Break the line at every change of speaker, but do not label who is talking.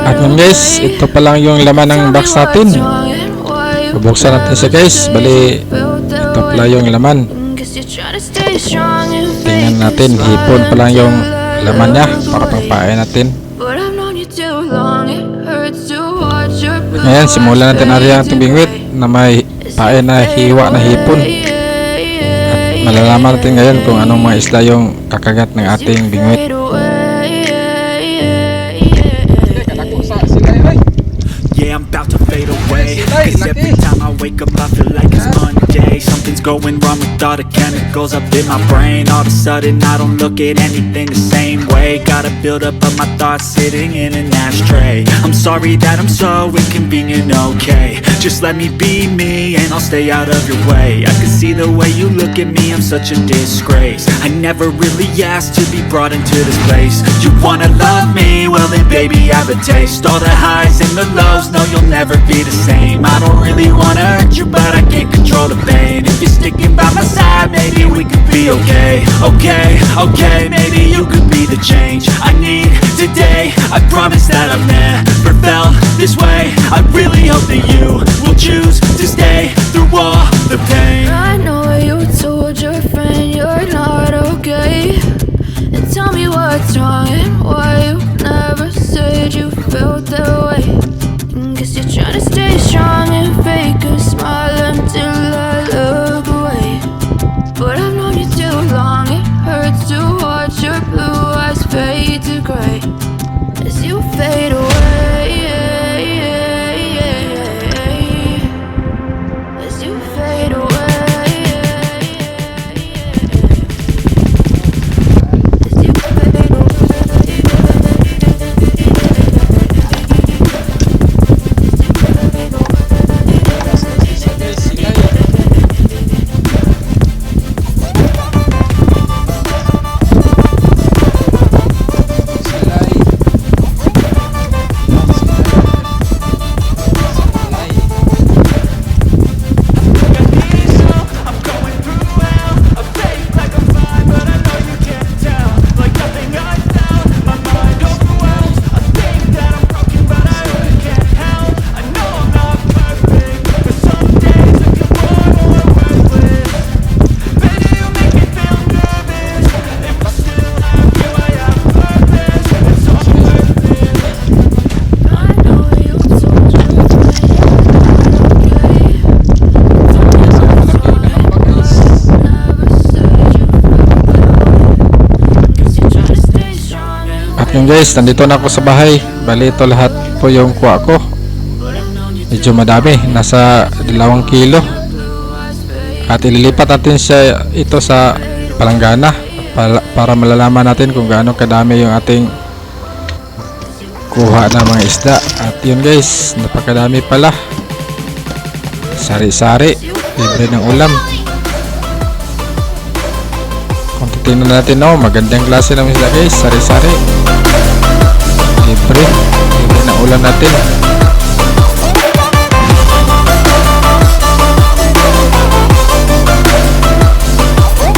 At yun guys, ito pa lang yung laman ng box natin. Bubuksan natin siya guys. Bali, ito pala yung laman. Tingnan natin, hipon pa lang yung laman niya para pangpain natin. Ngayon, simulan natin ariyan itong bingwit na may pain na hiwa na hipon. At malalaman natin ngayon kung anong mga isla yung kakagat ng ating bingwit.
Yeah, I'm about to fade away, cause every time I wake up I feel like it's Monday. Something's going wrong with all the chemicals up in my brain. All of a sudden I don't look at anything the same way. Gotta build up of my thoughts sitting in an ashtray. I'm sorry that I'm so inconvenient, okay. Just let me be me and I'll stay out of your way. I can see the way you look at me, I'm such a disgrace. I never really asked to be brought into this place. You wanna love me? Well then baby I have a taste. All the highs and the lows, no you'll never be the same. I don't really wanna hurt you but I can't control the pain. If you're sticking by my side maybe we could be okay. Okay, maybe you could be the change I need today. I promise that I've never felt this way. I really hope that you will choose to stay through all the pain.
I know you told your friend you're not okay, and tell me what's wrong and why you never said you felt that way. Guess you're trying to stay strong and fake a smile until I look away. But I've known you too long, it hurts to watch your blue eyes fade to gray as you fade away. As you fade away. As you fade away.
Yun guys, nandito na ako sa bahay. Bali ito lahat po yung kuha ko. Medyo madami, nasa 2 kilo. At ililipat natin siya ito sa palanggana para malalaman natin kung gaano kadami yung ating kuha na mga isda. At yun guys, napakadami pala. Sari-sari, libre ng ulam. Kung titignan natin, magandang klase ng isda guys, sari-sari. Libre na ulam natin.